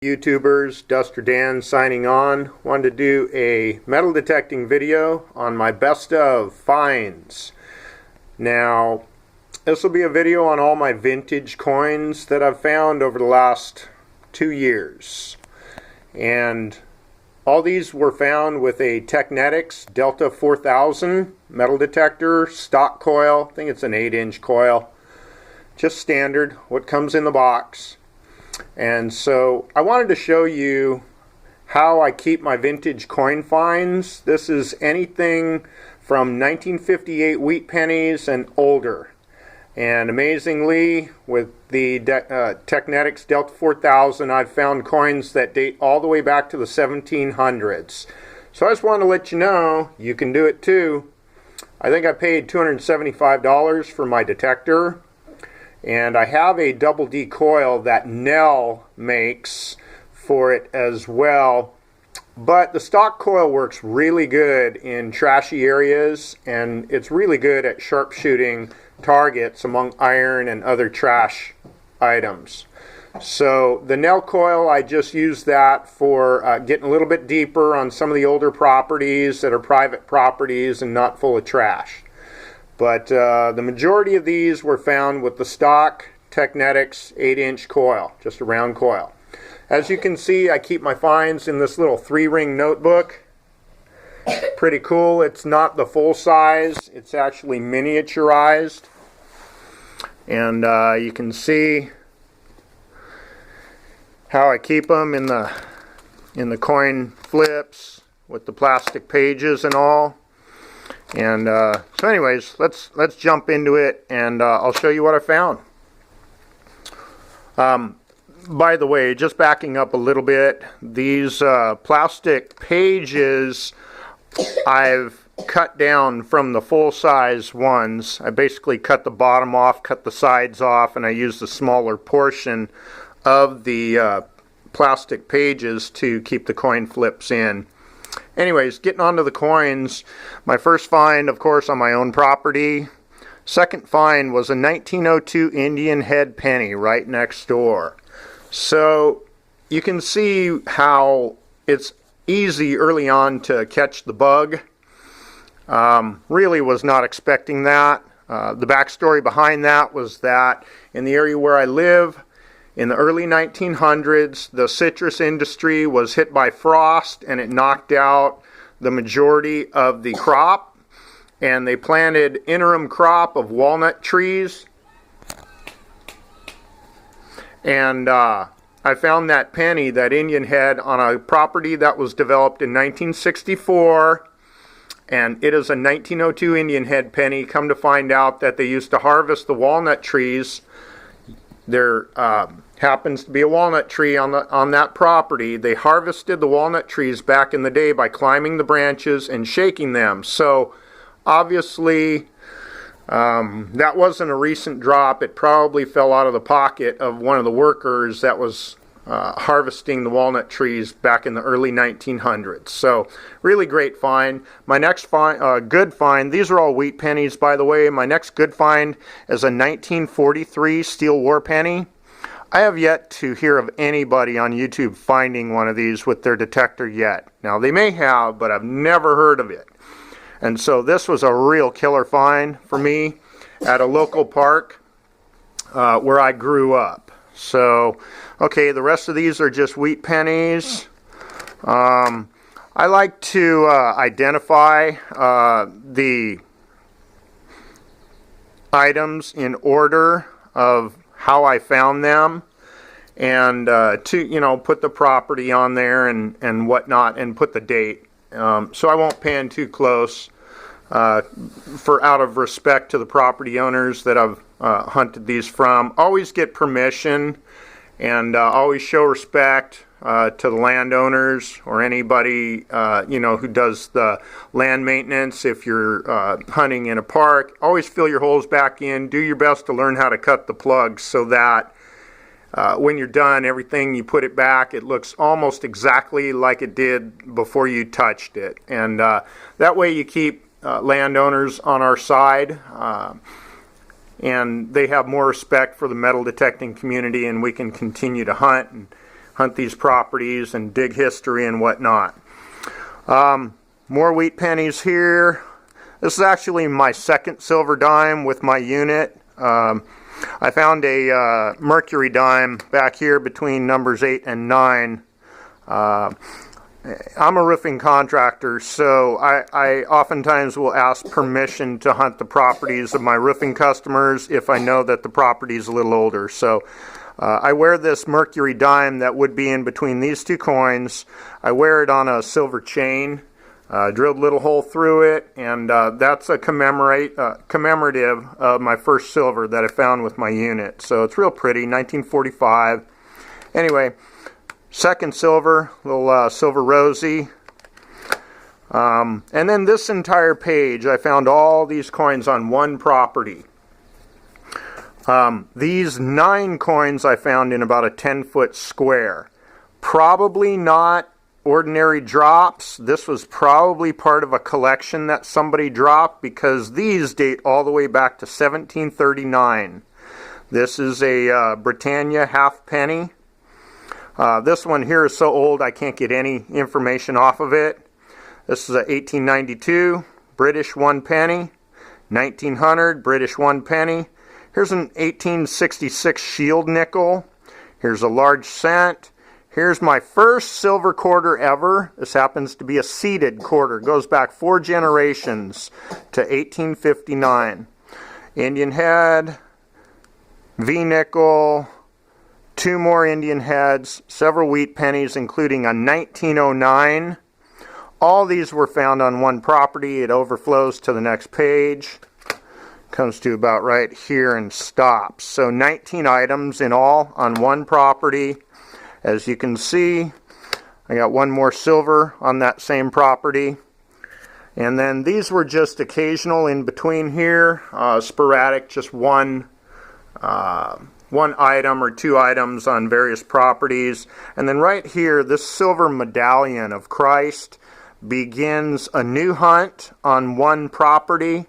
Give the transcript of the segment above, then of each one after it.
YouTubers, Duster Dan signing on. Wanted to do a metal detecting video on my best of finds. Now, this will be a video on all my vintage coins that I've found over the last 2 years. And all these were found with a Teknetics Delta 4000 metal detector, stock coil. I think it's an 8-inch coil. Just standard, what comes in the box. And so I wanted to show you how I keep my vintage coin finds. This is anything from 1958 wheat pennies and older. And amazingly, with the Teknetics Delta 4000, I've found coins that date all the way back to the 1700s. So I just wanted to let you know you can do it too. I think I paid $275 for my detector. And I have a double D coil that Nell makes for it as well. But the stock coil works really good in trashy areas, and it's really good at sharpshooting targets among iron and other trash items. So the Nell coil, I just use that for getting a little bit deeper on some of the older properties that are private properties and not full of trash. But the majority of these were found with the stock Teknetics 8-inch coil, just a round coil. As you can see, I keep my finds in this little 3-ring notebook. Pretty cool. It's not the full size, it's actually miniaturized. And you can see how I keep them in the coin flips with the plastic pages and all. And so anyways, let's jump into it, and I'll show you what I found. By the way, just backing up a little bit, these plastic pages I've cut down from the full-size ones. I basically cut the bottom off, cut the sides off, and I used the smaller portion of the plastic pages to keep the coin flips in. Anyways, getting onto the coins, my first find, of course, on my own property. Second find was a 1902 Indian head penny right next door. So you can see how it's easy early on to catch the bug. Really was not expecting that. The backstory behind that was that in the area where I live, in the early 1900s, the citrus industry was hit by frost, and it knocked out the majority of the crop, and they planted interim crop of walnut trees. And I found that penny, that Indian head, on a property that was developed in 1964, and it is a 1902 Indian head penny. Come to find out that they used to harvest the walnut trees. There happens to be a walnut tree on that property. They harvested the walnut trees back in the day by climbing the branches and shaking them. So obviously that wasn't a recent drop. It probably fell out of the pocket of one of the workers that was harvesting the walnut trees back in the early 1900s. So really great find. My next good find, these are all wheat pennies, by the way. My next good find is a 1943 steel war penny. I have yet to hear of anybody on YouTube finding one of these with their detector yet. Now they may have, but I've never heard of it. And so this was a real killer find for me at a local park where I grew up. So, okay, the rest of these are just wheat pennies. I like to identify the items in order of how I found them, and to put the property on there and whatnot, and put the date. So I won't pan too close for out of respect to the property owners that I've hunted these from. Always get permission, and always show respect to the landowners or anybody who does the land maintenance. If you're hunting in a park, always fill your holes back in. Do your best to learn how to cut the plugs so that when you're done, everything you put it back, it looks almost exactly like it did before you touched it. And that way you keep landowners on our side. And they have more respect for the metal detecting community, and we can continue to hunt hunt these properties and dig history and whatnot. More wheat pennies here. This is actually my second silver dime with my unit. I found a Mercury Dime back here between numbers 8 and 9. I'm a roofing contractor, so I oftentimes will ask permission to hunt the properties of my roofing customers if I know that the property is a little older. So I wear this Mercury Dime that would be in between these two coins. I wear it on a silver chain, drilled a little hole through it, and that's a commemorative of my first silver that I found with my unit. So it's real pretty, 1945. Anyway, second silver, little silver rosy. And then this entire page, I found all these coins on one property. These 9 coins I found in about a 10-foot square. Probably not ordinary drops. This was probably part of a collection that somebody dropped, because these date all the way back to 1739. This is a Britannia Halfpenny. This one here is so old I can't get any information off of it. This is a 1892 British 1 penny, 1900 British 1 penny. Here's an 1866 shield nickel. Here's a large cent. Here's my first silver quarter ever. This happens to be a seeded quarter. It goes back 4 generations to 1859. Indian head, V nickel, 2 more Indian heads, several wheat pennies, including a 1909. All these were found on one property. It overflows to the next page. Comes to about right here and stops. So 19 items in all on one property. As you can see, I got one more silver on that same property. And then these were just occasional in between here, sporadic, just one item or 2 items on various properties. And then right here, this silver medallion of Christ begins a new hunt on one property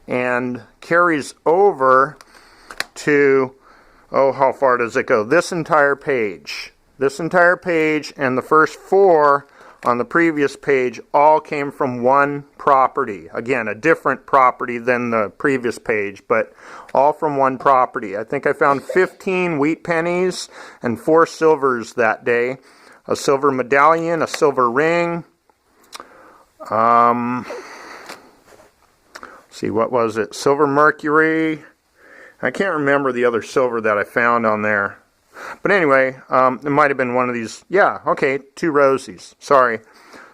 and carries over to, oh, how far does it go? This entire page. This entire page and the first 4 on the previous page all came from one property. Again, a different property than the previous page, but all from one property. I think I found 15 wheat pennies and 4 silvers that day. A silver medallion, a silver ring. See, what was it? Silver mercury. I can't remember the other silver that I found on there. But anyway, it might have been one of these. Yeah, okay, 2 rosies. Sorry.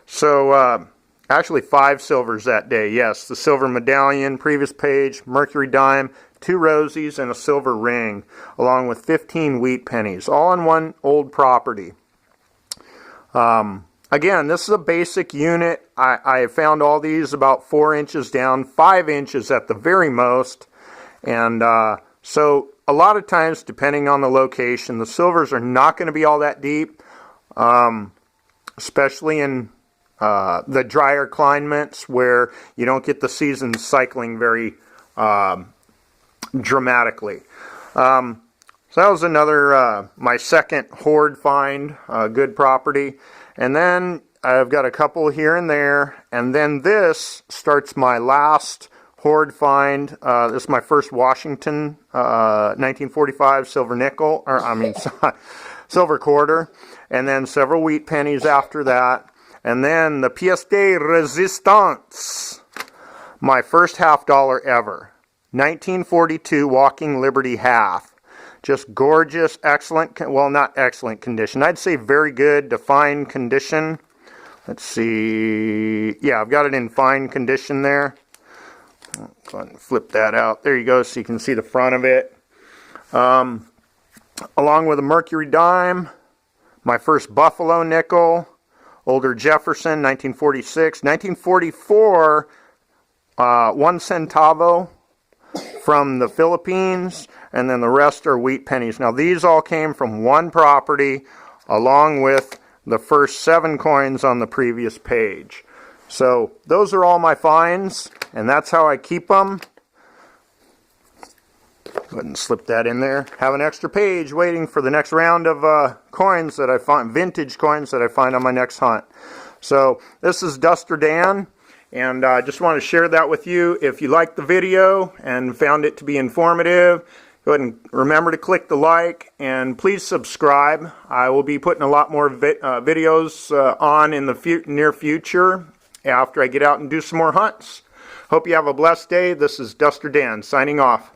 So, actually 5 silvers that day. Yes, the silver medallion, previous page, Mercury Dime, 2 rosies, and a silver ring, along with 15 wheat pennies, all on one old property. Again, this is a basic unit. I found all these about 4 inches down, 5 inches at the very most. And so a lot of times, depending on the location, the silvers are not going to be all that deep, especially in the drier climates where you don't get the seasons cycling very dramatically. So that was another, my second hoard find, good property. And then I've got a couple here and there, and then this starts my last hoard find. This is my first Washington 1945 silver nickel, or I mean silver quarter, and then several wheat pennies after that, and then the pièce de résistance, my first $50 ever, 1942 Walking Liberty half. Just gorgeous, excellent, well, not excellent condition. I'd say very good to fine condition. Let's see. Yeah, I've got it in fine condition there. Go ahead and flip that out. There you go, so you can see the front of it. Along with a Mercury Dime, my first Buffalo nickel, older Jefferson, 1946. 1944, 1 centavo from the Philippines, and then the rest are wheat pennies. Now these all came from one property, along with the first 7 coins on the previous page. So those are all my finds, and that's how I keep them. Go ahead and slip that in there. Have an extra page waiting for the next round of coins that I find, vintage coins that I find on my next hunt. So this is Duster Dan, and I just want to share that with you. If you liked the video and found it to be informative, go ahead and remember to click the like, and please subscribe. I will be putting a lot more videos on in the near future after I get out and do some more hunts. Hope you have a blessed day. This is Duster Dan signing off.